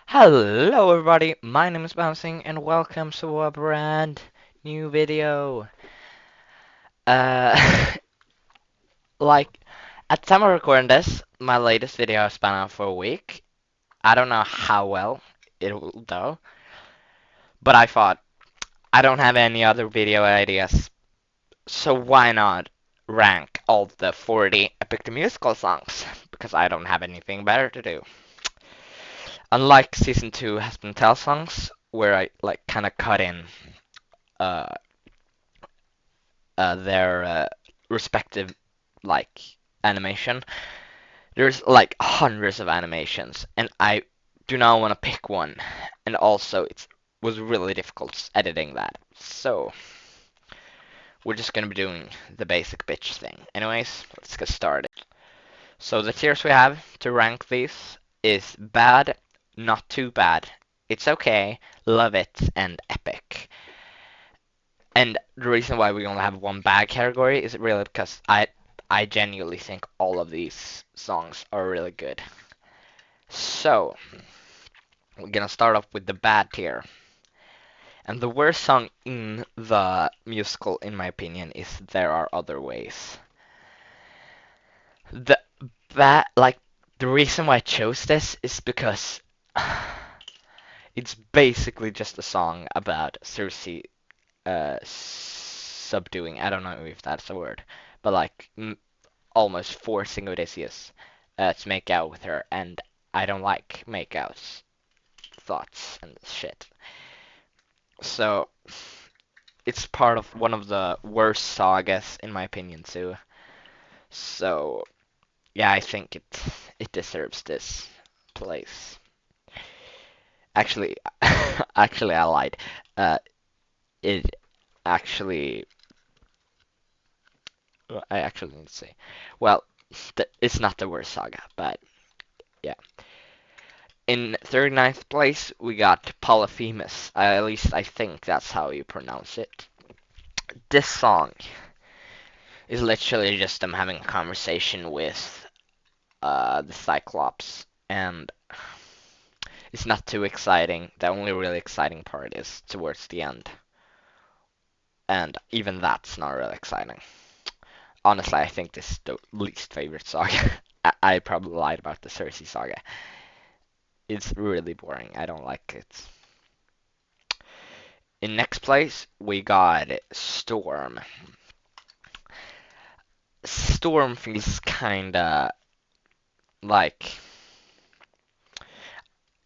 Hello everybody, my name is Bouncing and welcome to a brand new video. Uh, like, at the time of recording this, my latest video has been out for a week. I don't know how well it will do, but I thought I don't have any other video ideas, so why not rank all the 40 Epic the Musical songs? Because I don't have anything better to do. Unlike Season 2 Has Been Tell songs, where I like kind of cut in uh, their respective like animation. There's like hundreds of animations, and I do not want to pick one. And also, it was really difficult editing that. So we're just gonna be doing the basic bitch thing. Anyways, let's get started. So the tiers we have to rank these is bad, not too bad, it's okay, love it, and epic. And the reason why we only have one bad category is really because I genuinely think all of these songs are really good. So, we're gonna start off with the bad tier. And the worst song in the musical, in my opinion, is There Are Other Ways. The the reason why I chose this is because it's basically just a song about Cersei subduing, I don't know if that's a word, but like almost forcing Odysseus to make out with her, and I don't like makeouts, thoughts, and shit. So it's part of one of the worst sagas in my opinion too. So yeah, I think it deserves this place. Actually, actually I lied. Uh, it actually I actually need to say, well, it's not the worst saga, but yeah. In 39th place, we got Polyphemus. At least I think that's how you pronounce it. This song is literally just them having a conversation with the Cyclops, and it's not too exciting. The only really exciting part is towards the end, and even that's not really exciting. Honestly, I think this is the least favorite saga. I probably lied about the Cersei saga. It's really boring. I don't like it. In next place, we got Storm. Storm feels kinda like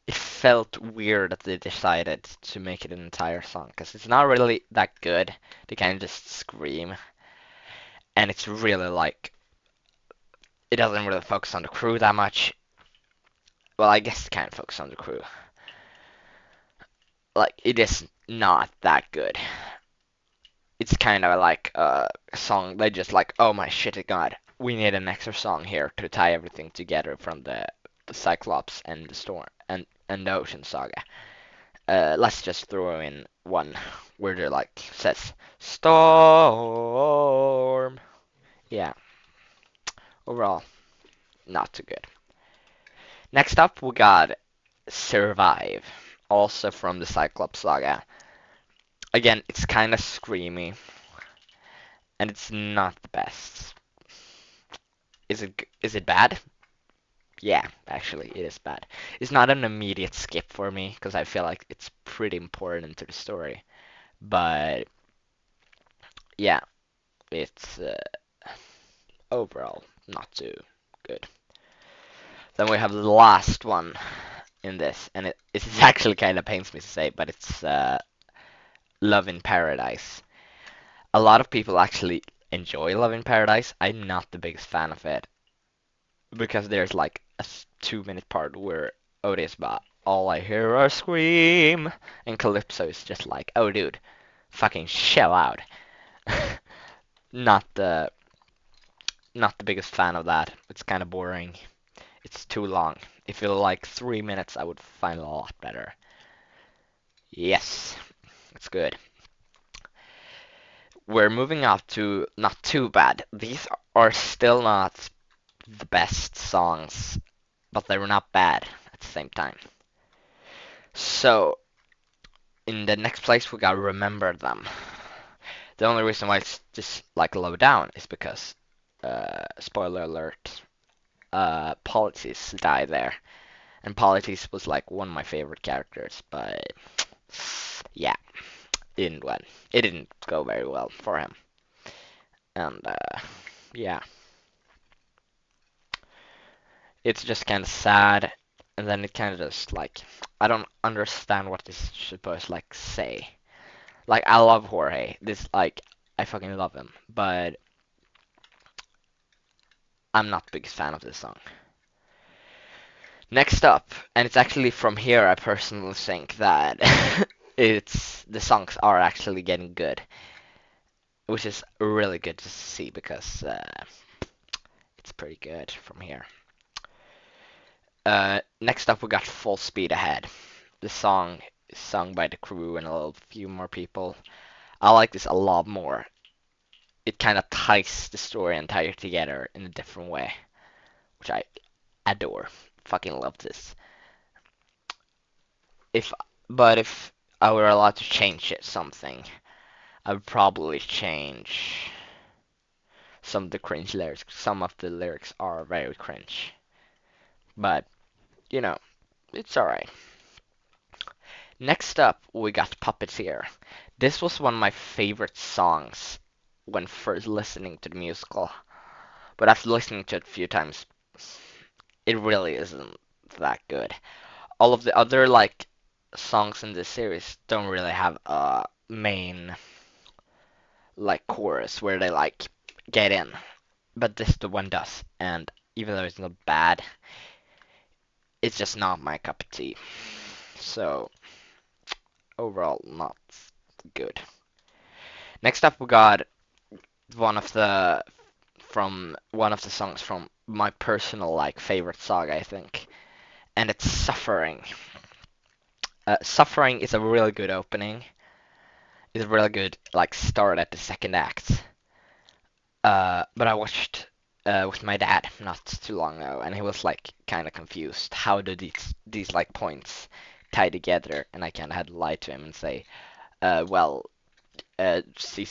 it felt weird that they decided to make it an entire song because it's not really that good. They kind of just scream, and it's really like it doesn't really focus on the crew that much. Well, I guess it kind of focuses on the crew. Like it is not that good. It's kind of like a song they just like, oh my shit, god, we need an extra song here to tie everything together from the Cyclops and the Storm and the Ocean Saga. Let's just throw in one where they like says Storm. Yeah, overall, not too good. Next up, we got Survive, also from the Cyclops Saga. Again, it's kind of screamy, and it's not the best. Is it bad? Yeah, actually, it is bad. It's not an immediate skip for me because I feel like it's pretty important to the story. But yeah, it's overall not too good. Then we have the last one in this, and it actually kind of pains me to say, but it's Love in Paradise. A lot of people actually enjoy Love in Paradise. I'm not the biggest fan of it because there's like a 2 minute part where Otis but all I hear are scream, and Calypso is just like, oh dude, fucking shell out. not the not the biggest fan of that. It's kind of boring. It's too long. If it were like 3 minutes, I would find it a lot better. Yes, it's good. We're moving up to not too bad. These are still not the best songs, but they're not bad at the same time. So in the next place we got Remember Them. The only reason why it's just like low down is because spoiler alert, Politis died there. And Politis was like one of my favorite characters, but yeah, it didn't go very well for him. And yeah, it's just kind of sad. And then it kind of just like I don't understand what this is supposed to like say. Like I love Jorge. This like I fucking love him, but I'm not the biggest fan of this song. Next up, and it's actually from here I personally think that it's the songs are actually getting good, which is really good to see because it's pretty good from here. Next up we got Full Speed Ahead. The song is sung by the crew and a little few more people. I like this a lot more. It kind of ties the story entire together in a different way, which I adore. Fucking love this. If if I were allowed to change it something, I would probably change some of the cringe lyrics. Some of the lyrics are very cringe, but you know, it's alright. Next up, we got Puppeteer. This was one of my favorite songs when first listening to the musical, but after listening to it a few times, it really isn't that good. All of the other like songs in this series don't really have a main like chorus where they like get in, but this the one does, and even though it's not bad, it's just not my cup of tea. So overall, not good. Next up, we got one of the one of the songs from my personal like favorite saga, I think, and it's Suffering. Suffering is a really good opening. It's a really good like start at the second act. But I watched with my dad not too long ago, and he was like kind of confused. How do these like points tie together? And I kind of had to lie to him and say, well, Act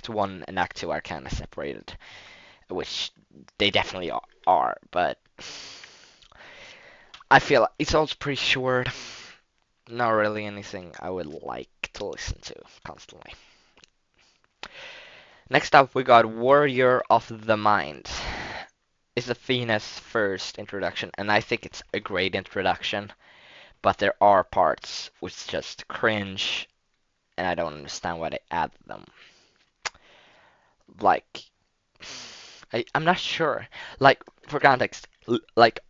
One and Act Two are kind of separated, which they definitely are. But I feel it's also pretty short. Not really anything I would like to listen to constantly. Next up, we got Warrior of the Mind. It's Athena's first introduction, and I think it's a great introduction, but there are parts which just cringe, and I don't understand why they add them. Like, I'm not sure. Like, for context, like,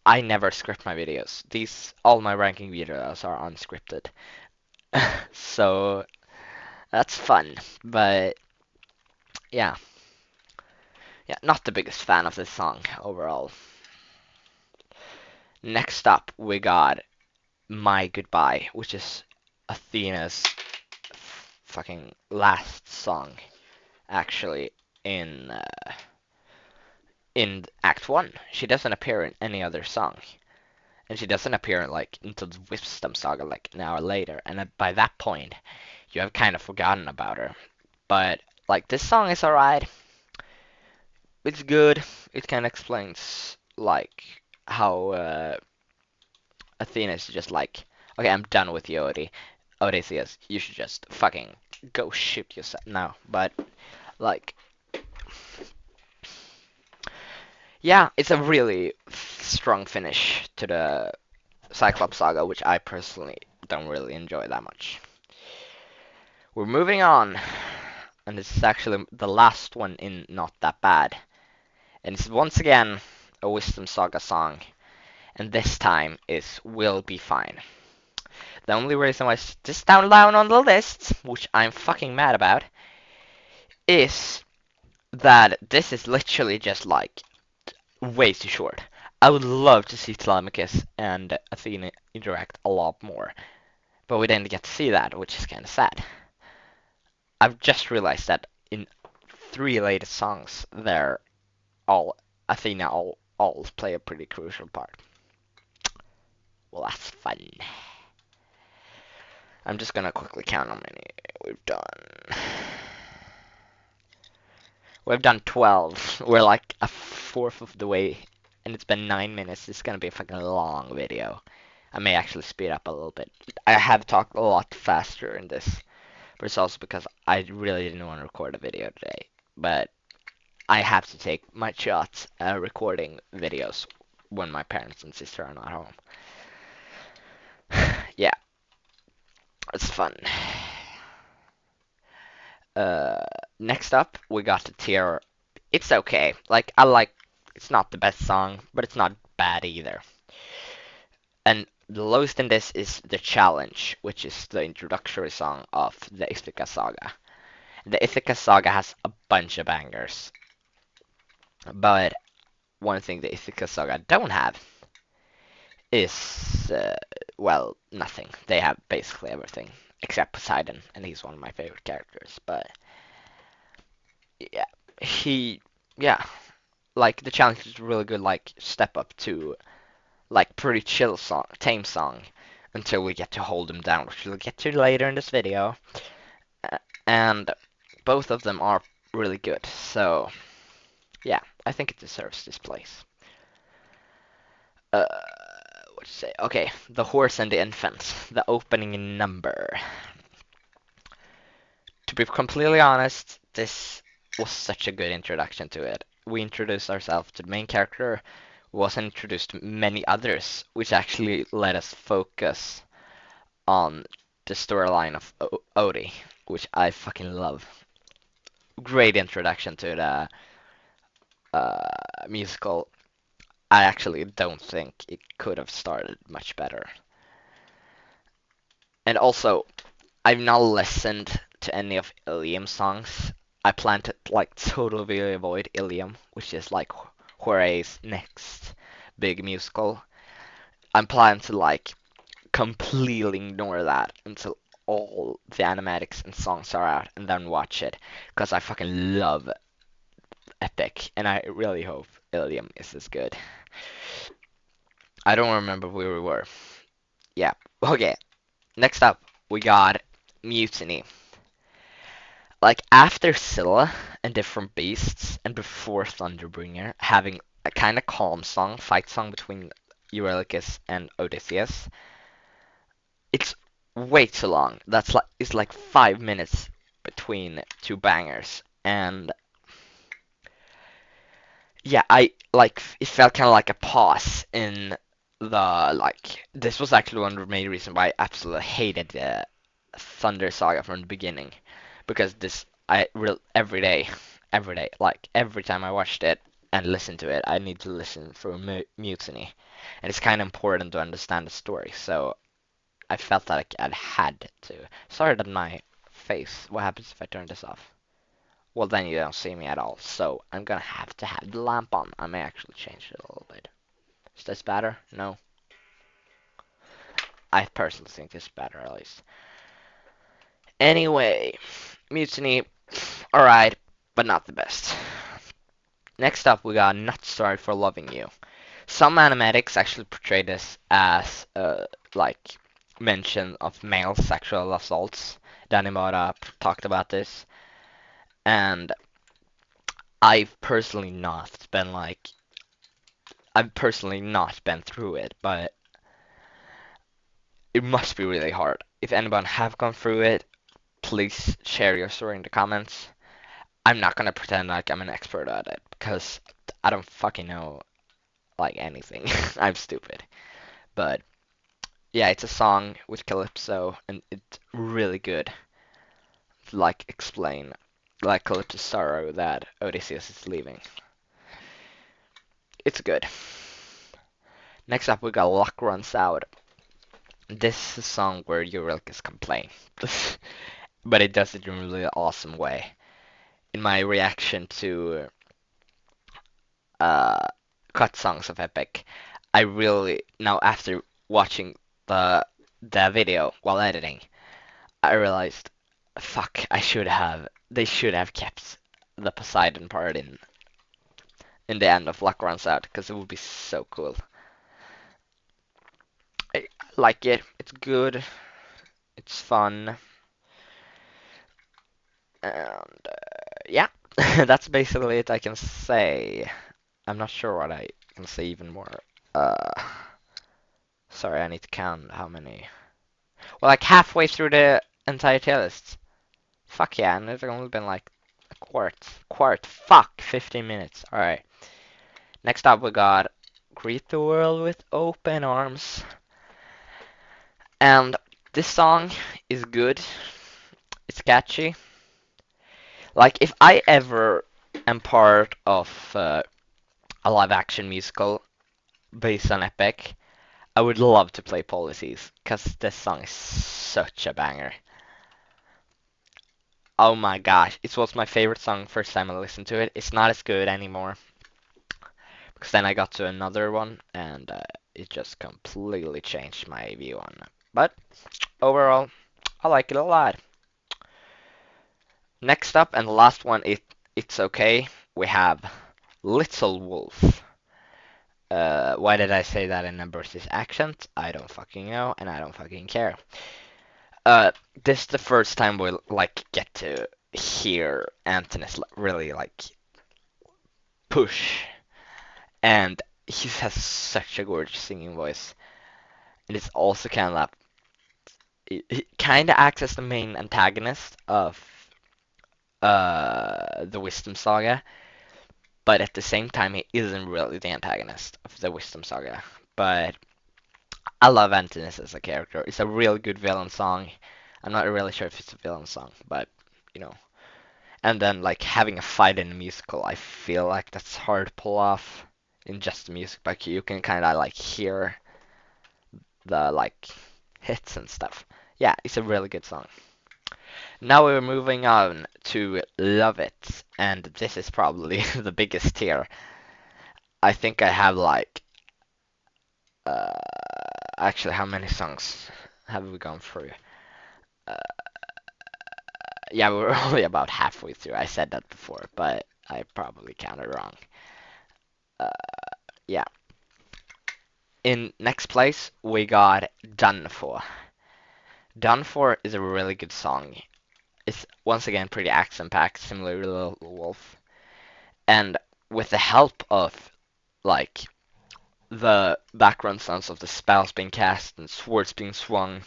I never script my videos. All my ranking videos are unscripted. So, that's fun, but yeah. Yeah, not the biggest fan of this song overall. Next up, we got My Goodbye, which is Athena's fucking last song, actually, in in Act One. She doesn't appear in any other song, and she doesn't appear like into the Wisdom Saga like an hour later. And by that point, you have kind of forgotten about her. But like this song is alright. It's good. It kind of explains like how Athena is just like, okay, I'm done with you, Odysseus. You should just fucking go shoot yourself now. But like, yeah, it's a really strong finish to the Cyclops saga, which I personally don't really enjoy that much. We're moving on, and this is actually the last one in Not That Bad. And it's once again a Wisdom Saga song, and this time is Will Be Fine. The only reason why it's just down on the list, which I'm fucking mad about, is that this is literally just like way too short. I would love to see Telemachus and Athena interact a lot more, but we didn't get to see that, which is kind of sad. I've just realized that in three latest songs, they're all Athena all play a pretty crucial part. Well, that's fun. I'm just gonna quickly count how many we've done. We've done 12. We're like a fourth of the way, and it's been 9 minutes. It's gonna be a fucking long video. I may actually speed up a little bit. I have talked a lot faster in this, but it's also because I really didn't want to record a video today. But I have to take my shots recording videos when my parents and sister are not home. Yeah, it's fun. Uh, Next up, we got the tier. It's okay. Like, I like. It's not the best song, but it's not bad either. And the lowest in this is the challenge, which is the introductory song of the Ithaca Saga. The Ithaca Saga has a bunch of bangers, but one thing the Ithaca Saga don't have is, well, nothing. They have basically everything except Poseidon, and he's one of my favorite characters. But yeah, he, yeah, like the challenge is really good. Like step up to like pretty chill song, tame song, until we get to hold him down, which we'll get to later in this video. And both of them are really good. So yeah, I think it deserves this place. Uh, what to say? Okay, the horse and the infants, the opening number. To be completely honest, this was such a good introduction to it. We introduced ourselves to the main character, wasn't introduced to many others, which actually let us focus on the storyline of Odie, which I fucking love. Great introduction to the musical. I actually don't think it could have started much better. And also, I've not listened to any of Ilium's songs. I plan to like totally avoid Ilium, which is like Jorge's next big musical. I'm planning to like completely ignore that until all the animatics and songs are out and then watch it because I fucking love Epic and I really hope Ilium is as good. I don't remember where we were. Yeah. Okay. Next up, we got Mutiny. Like after Scylla and Different Beasts and before Thunderbringer, having a kind of calm song, fight song between Eurylochus and Odysseus, it's way too long. That's like it's like 5 minutes between two bangers, and yeah, I like it felt kind of like a pause in the like. This was actually one of the main reasons why I absolutely hated the Thunder Saga from the beginning, because this I real every day, like every time I watched it and listened to it, I need to listen through Mutiny, and it's kind of important to understand the story. So I felt like I had to. Sorry that my face. What happens if I turn this off? Well, then you don't see me at all. So I'm gonna have to have the lamp on. I may actually change it a little bit. Is this better? No. I personally think this is better at least. Anyway, Mutiny, alright, but not the best. Next up, we got Not Sorry for Loving You. Some animatics actually portray this as like mention of male sexual assaults. Danimora talked about this, and I've personally not been through it, but it must be really hard. If anyone have gone through it, please share your story in the comments. I'm not gonna pretend like I'm an expert at it because I don't fucking know like anything. I'm stupid. But yeah, it's a song with Calypso and it's really good to like explain like Calypso's sorrow that Odysseus is leaving. It's good. Next up we got Luck Runs Out. This is a song where Eurylochus complain. But it does it in a really awesome way. In my reaction to uh, cut songs of Epic, I really now after watching the video while editing, I realized, fuck, they should have kept the Poseidon part in the end of Luck Runs Out because it would be so cool. Like it. It's good. It's fun. And yeah, that's basically it I can say. I'm not sure what I can say even more. Uh, Sorry, I need to count how many. Well, like halfway through the entire tier list. Fuck yeah, and it's only been like a quart. Fuck, 15 minutes. Alright. Next up, we got Greet the World with Open Arms. And this song is good. It's catchy. Like, if I ever am part of a live action musical based on Epic, I would love to play Policies, because this song is such a banger. Oh my gosh, it was my favorite song first time I listened to it. It's not as good anymore, because then I got to another one, and it just completely changed my view on it. But overall, I like it a lot. Next up, and the last one, it's okay. We have Little Wolf. Why did I say that in a British accent? I don't fucking know, and I don't fucking care. Uh, this is the first time we'll like get to hear Antonis really like push, and he has such a gorgeous singing voice, and it's also kind of like he kind of acts as the main antagonist of the Wisdom Saga, but at the same time he isn't really the antagonist of the Wisdom Saga. But I love Antonis as a character. It's a real good villain song. I'm not really sure if it's a villain song, but you know. And then like having a fight in a musical, I feel like that's hard to pull off in just the music, but you can kind of like hear the like hits and stuff. Yeah, it's a really good song. Now we're moving on to Love It, and this is probably the biggest tier. I think I have like uh actually how many songs have we gone through? Uh, yeah, we're only about halfway through. I said that before, but I probably counted wrong. Uh, yeah. In next place, we got Done For. Done For is a really good song. It's once again pretty action-packed, similar to Little Wolf. And with the help of like the background sounds of the spells being cast and swords being swung,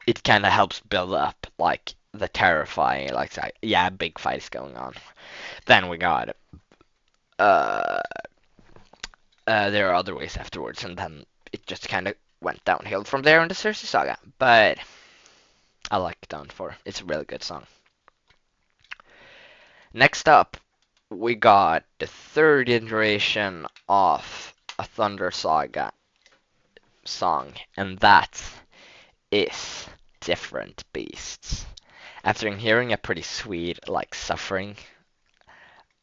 it kind of helps build up like the terrifying, like yeah, big fight is going on. Then we got uh, there are other ways afterwards, and then it just kind of went downhill from there in the Cersei saga. But I like Done For. It's a really good song. Next up, we got the third iteration of a Thunder Saga song, and that is Different Beasts. After hearing a pretty sweet, like, suffering,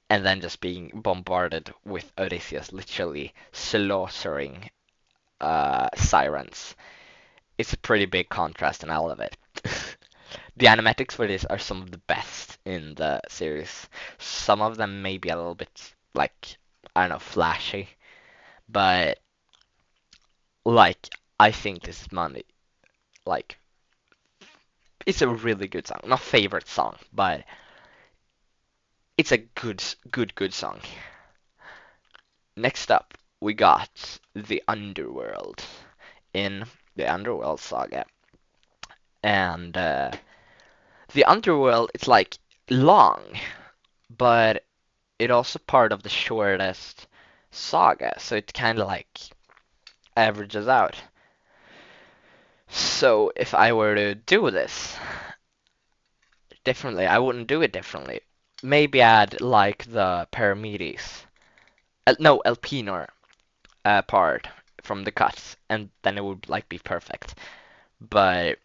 and then just being bombarded with Odysseus literally slaughtering sirens, it's a pretty big contrast, and I love it. The animatics for this are some of the best in the series. Some of them may be a little bit like I don't know, flashy, but like I think this is money. Like it's a really good song. Not favorite song, but it's a good song. Next up, we got the Underworld in the Underworld saga, and the Underworld it's like long, but it also part of the shortest saga, so it kind of like averages out. So if I were to do this differently, I wouldn't do it differently. Maybe add like the Paramedes, no Elpenor part from the cuts, and then it would like be perfect. But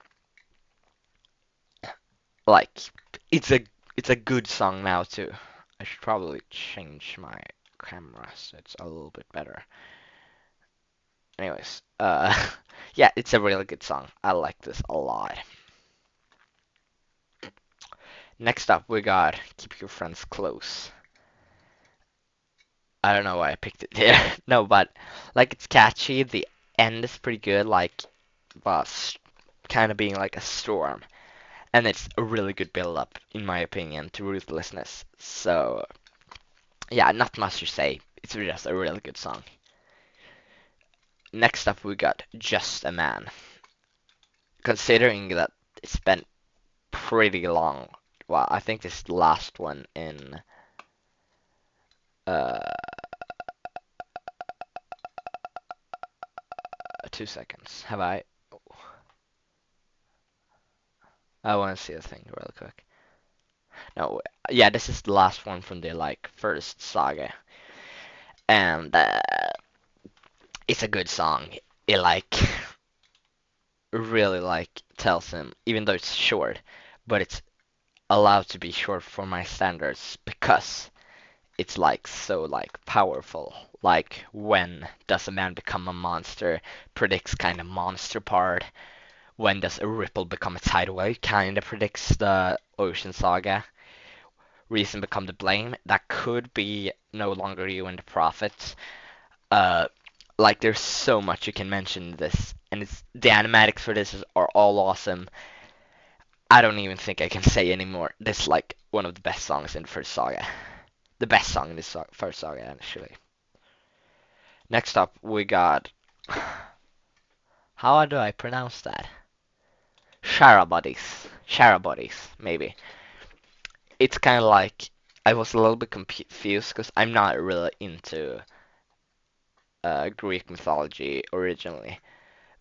like it's a it's a good song now too. I should probably change my camera so it's a little bit better. Anyways, yeah, it's a really good song. I like this a lot. Next up, we got Keep Your Friends Close. I don't know why I picked it here. No, but like it's catchy. end is pretty good, like, but kind of being like a storm. And it's a really good build up, in my opinion, to Ruthlessness. So, yeah, not much to say. It's just a really good song. Next up, we got Just a Man. Considering that it's been pretty long, well, I think this last one in, uh, 2 seconds. Have I? I want to see the thing real quick. No, yeah, this is the last one from the like first saga, and it's a good song. It like really like tells him, even though it's short, but it's allowed to be short for my standards because it's like so like powerful. Like when does a man become a monster? Predicts kind of monster part. When does a ripple become a tidal wave? Kind of predicts the Ocean Saga. Reason become the blame. That could be no longer you and the prophets. Uh, like there's so much you can mention in this, and the animatics for this are all awesome. I don't even think I can say anymore. This is like one of the best songs in the first saga. The best song in this first saga, actually. Next up, we got. How do I pronounce that? Sharabodis. Sharabodis, maybe. It's kind of like. I was a little bit confused because I'm not really into Greek mythology originally.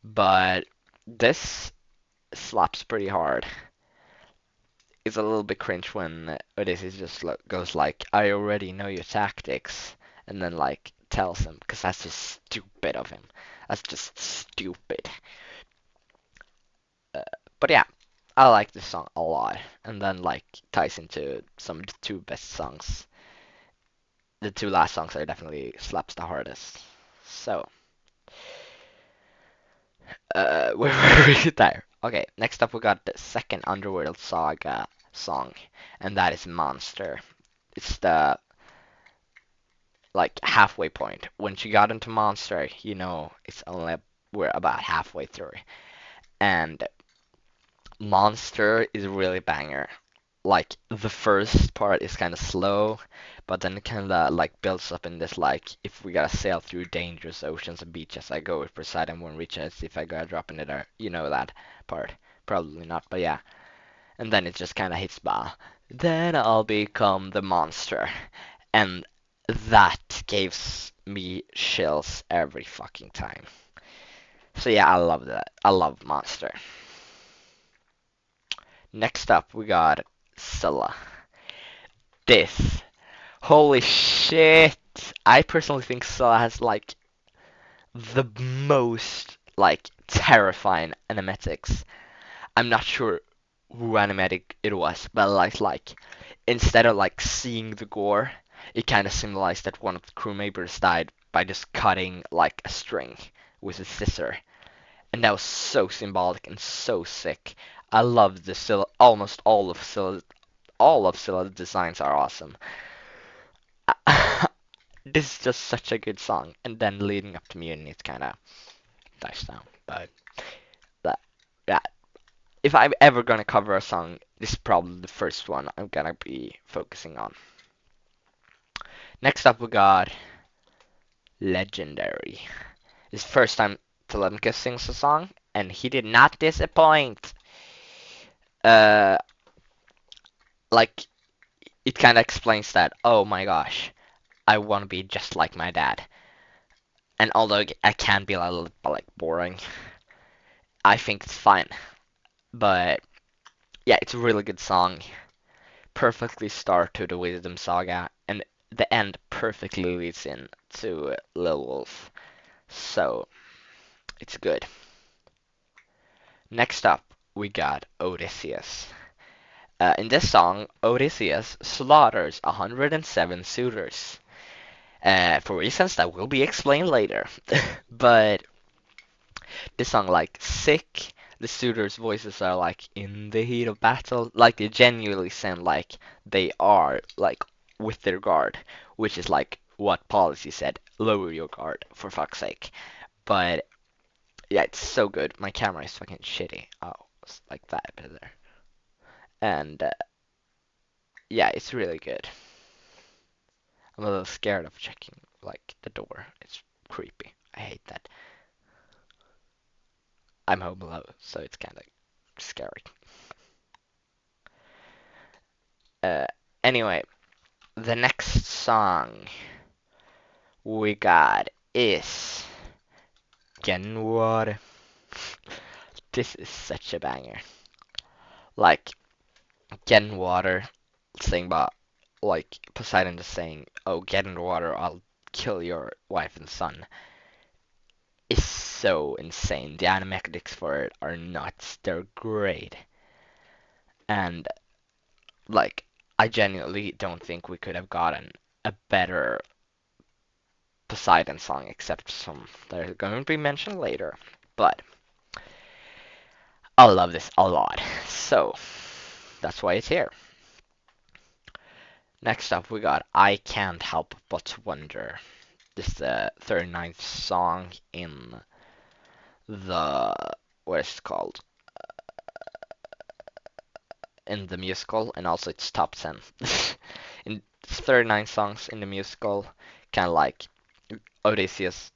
But this slaps pretty hard. It's a little bit cringe when Odysseus just goes like, "I already know your tactics," and then like tells him, because that's just stupid of him. That's just stupid. Uh, but yeah, I like this song a lot, and then like ties into some of the two best songs. The two last songs are definitely slaps the hardest. So, where were we there? Okay, next up we got the second Underworld Saga song, and that is Monster. It's the like halfway point. When she got into Monster, it's only we're about halfway through, and Monster is really banger. Like the first part is kind of slow, but then it kind of like builds up in this like if we gotta sail through dangerous oceans and beaches, I go with Poseidon won't reach us if I gotta drop in the there. You know that part? Probably not, but yeah. And then it just kind of hits bah. Then I'll become the monster, and that gives me chills every fucking time. So yeah, I love that. I love Monster. Next up, we got Scylla. This. Holy shit! I personally think Scylla has like the most like terrifying animatics. I'm not sure who animatic it was, but like instead of like seeing the gore, it kind of symbolized that one of the crew members died by just cutting like a string with a scissor, and that was so symbolic and so sick. I love the Scylla. Almost all of Scylla's designs are awesome. This is just such a good song, and then leading up to Mutiny, it kind of dies down. But that, yeah, if I'm ever gonna cover a song, this is probably the first one I'm gonna be focusing on. Next up, we got Legendary. His first time Telemachus sings a song, and he did not disappoint. Uh, like it kind of explains that. Oh my gosh, I want to be just like my dad. And although I can be a little like boring, I think it's fine. But yeah, it's a really good song. Perfectly start to the Wisdom Saga, and the end perfectly leads in to Lil Wolf. So it's good. Next up, we got Odysseus. In this song, Odysseus slaughters 107 suitors. For reasons that will be explained later. But this song, like, sick. The suitors' voices are like in the heat of battle. Like, they genuinely sound like they are, like, with their guard. Which is like what policy said lower your guard, for fuck's sake. But Yeah, it's so good. My camera is fucking shitty. Oh, it's like that better. And yeah, it's really good. I'm a little scared of checking like the door. It's creepy. I hate that. I'm home alone, so it's kind of scary. Uh, anyway, the next song we got is Getting Water. This is such a banger. Like Getting Water, saying about like Poseidon just saying, "Oh, get in the water, I'll kill your wife and son." Is so insane. The animatics for it are nuts. They're great. And like I genuinely don't think we could have gotten a better Poseidon song except some that are going to be mentioned later. But I love this a lot. So that's why it's here. Next up we got I Can't Help But Wonder. This is the 39th song in the what is it called? In the musical, and also it's top 10. In 39 songs in the musical, kind of like Odysseus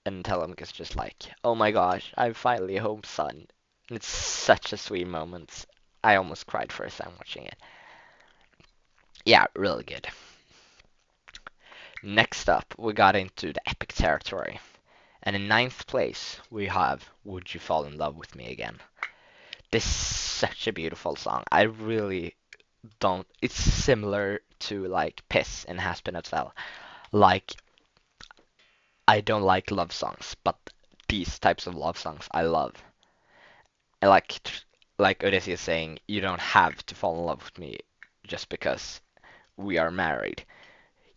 and Telemachus just like, oh my gosh, I'm finally home, son. And it's such a sweet moment. I almost cried first time watching it. Yeah, really good. Next up, we got into the epic territory. And in ninth place, we have Would You Fall in Love with Me Again? This is such a beautiful song. I really don't. It's similar to like Piss and Haspin Hotel. Like, I don't like love songs, but these types of love songs I love. And like Odysseus saying, you don't have to fall in love with me just because we are married.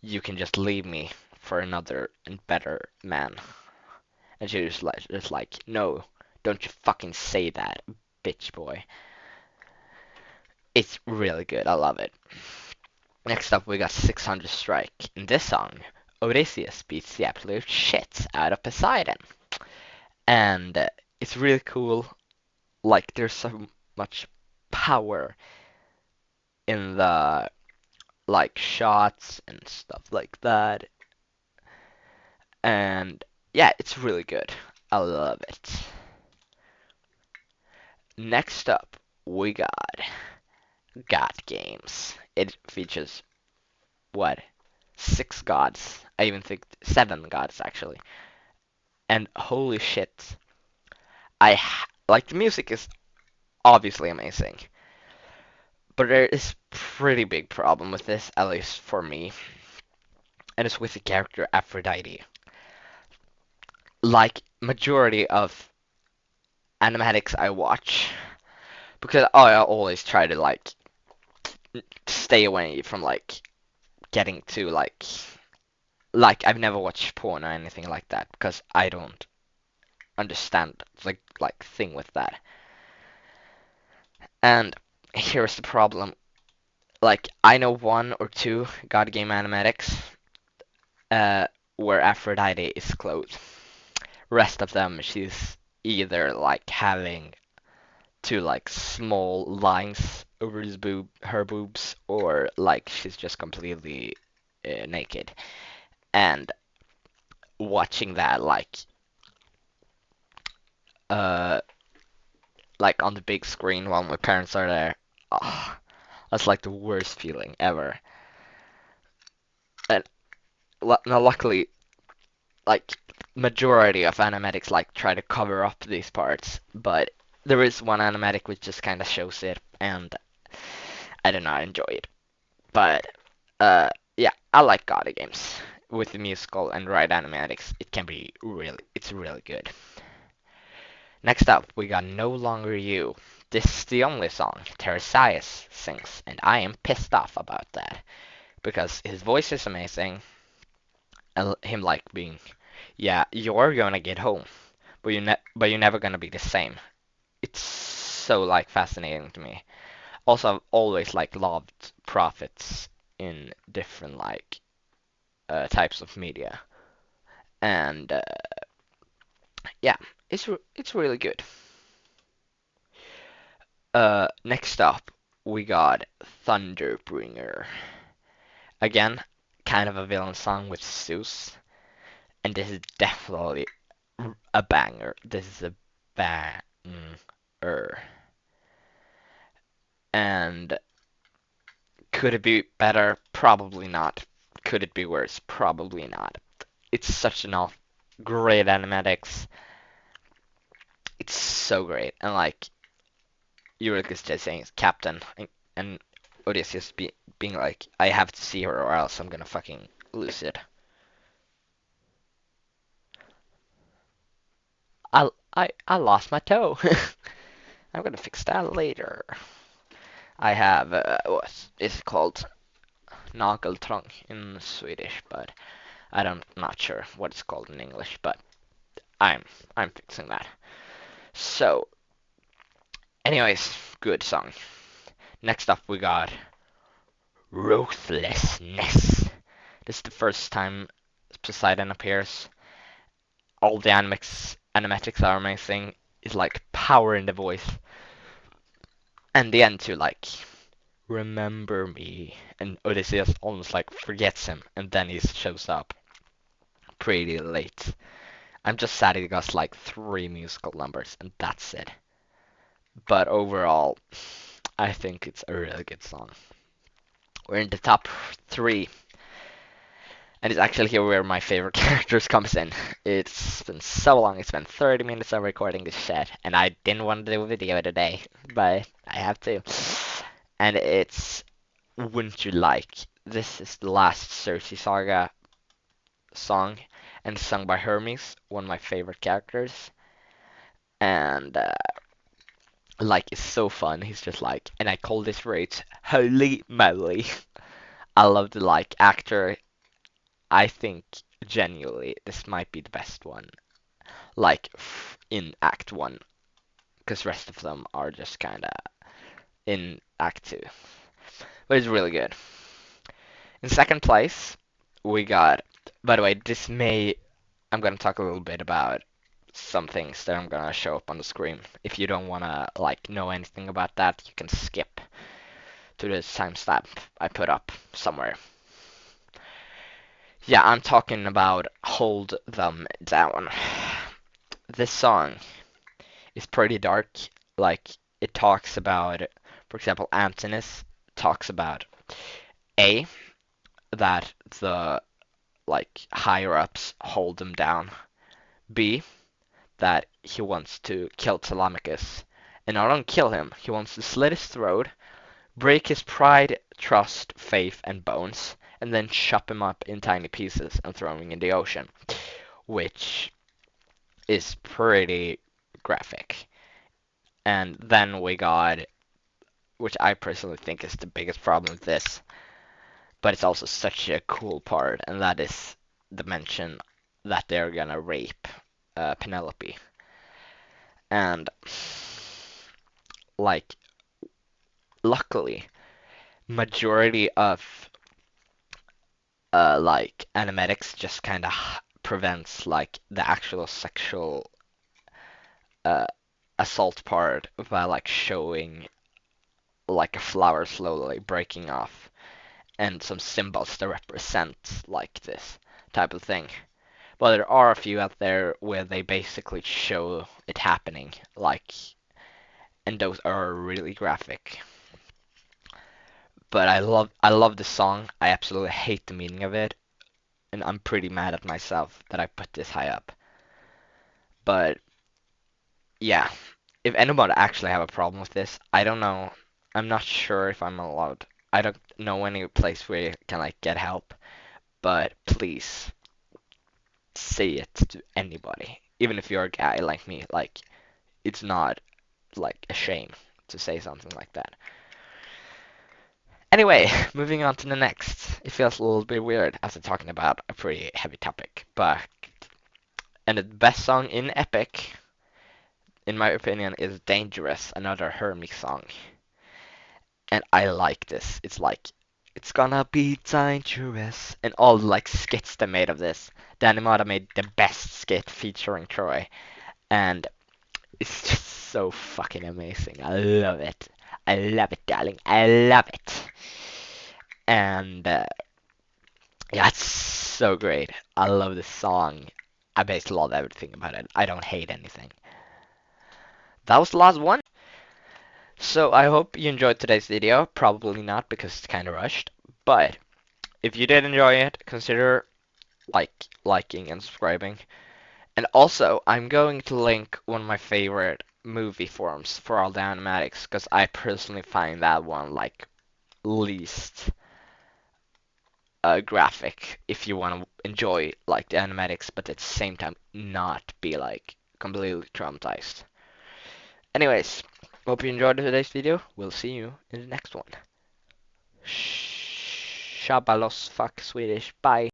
You can just leave me for another and better man. And she just like, no, don't you fucking say that, bitch boy. It's really good. I love it. Next up, we got 600 Strike. In this song, Odysseus beats the absolute shit out of Poseidon. And it's really cool. Like, there's so much power in the, like, shots and stuff like that. And yeah, it's really good. I love it. Next up, we got God Games. It features, what, 6 gods? I even think 7 gods, actually. And holy shit, like the music is obviously amazing, but there is pretty big problem with this, at least for me, and it's with the character Aphrodite. Like majority of animatics I watch, because I always try to like stay away from like getting to like I've never watched porn or anything like that because I don't understand the like thing with that. And here's the problem. Like I know one or two God Game animatics uh, where Aphrodite is clothed. Rest of them, she's either like having two like small lines over her boobs, or like she's just completely naked. And watching that uh like on the big screen while my parents are there, oh, that's like the worst feeling ever. And now luckily like majority of animatics like try to cover up these parts, but there is one animatic which just kind of shows it, and I do not enjoy it. But yeah, I like God games with the musical and right animatics. It can be it's really good. Next up, we got No Longer You. This is the only song Teresias sings, and I am pissed off about that because his voice is amazing, and him like being, yeah, you're gonna get home, but you're never gonna be the same. It's so like fascinating to me. Also, I've always like loved prophets in different like types of media, and Yeah, it's really good. Next up we got Thunderbringer. Again, kind of a villain song with Zeus, and this is definitely a banger. This is a banger. And could it be better? Probably not. Could it be worse? Probably not. It's such an great animatics. It's so great. And like Eurycus just saying Captain and Odysseus being like, I have to see her or else I'm gonna fucking lose it. I lost my toe. I'm gonna fix that later. I have what is it called? Nageltrång in Swedish, but I'm not sure what it's called in English, but I'm I'm fixing that. So, anyways, good song. Next up we got Ruthlessness. This is the first time Poseidon appears. All the animatics are amazing. It's like power in the voice. And the end too, like remember me. And Odysseus almost like forgets him, and then he shows up pretty late. I'm just sad it got like three musical numbers, and that's it. But overall, I think it's a really good song. We're in the top three, and it's actually here where my favorite characters comes in. It's been so long. It's been 30 minutes of recording this shit, and I didn't want to do a video today, but I have to. And it's Wouldn't You Like? This is the last Circe Saga song, and sung by Hermes, one of my favorite characters. And like, it's so fun. He's just like, and I call this rage holy moly. I love the like actor. I think genuinely this might be the best one. Like in Act One, because rest of them are just kind of in Act Two. But it's really good. In second place, we got. By the way, this may. I'm gonna talk a little bit about some things that I'm gonna show up on the screen. If you don't wanna like know anything about that, you can skip to the timestamp I put up somewhere. Yeah, I'm talking about Hold Them Down. This song is pretty dark. Like, it talks about, for example, Antinous talks about A, that the like higher ups hold him down. B, that he wants to kill Telemachus. And not only kill him, he wants to slit his throat, break his pride, trust, faith, and bones, and then chop him up in tiny pieces and throw him in the ocean, which is pretty graphic. And then we got, which I personally think is the biggest problem with this, but it's also such a cool part, and that is the mention that they're gonna rape Penelope. And like, luckily, majority of like animatics just kind of prevents like the actual sexual uh, assault part by like showing like a flower slowly breaking off and some symbols that represent like this type of thing. But there are a few out there where they basically show it happening, like, and those are really graphic. But I love the song. I absolutely hate the meaning of it, and I'm pretty mad at myself that I put this high up. But yeah, if anyone actually have a problem with this, I don't know. I'm not sure if I'm allowed. I don't know any place where you can like get help, but please say it to anybody, even if you're a guy like me. Like, it's not like a shame to say something like that. Anyway, moving on to the next. It feels a little bit weird after talking about a pretty heavy topic, but and the best song in Epic, in my opinion, is Dangerous, another Hermes song. And I like this. It's like it's gonna be dangerous, and all the like skits they made of this. The Animata made the best skit featuring Troy. and it's just so fucking amazing. I love it. I love it, darling. I love it. And yeah, it's so great. I love the song. I basically love everything about it. I don't hate anything. That was the last one. So I hope you enjoyed today's video. Probably not because it's kind of rushed. But if you did enjoy it, consider liking and subscribing. And also, I'm going to link one of my favorite movie forums for all the animatics because I personally find that one like least graphic if you want to enjoy like the animatics, but at the same time not be like completely traumatized. Anyways, hope you enjoyed today's video. We'll see you in the next one. Shabalos fuck Swedish. Bye.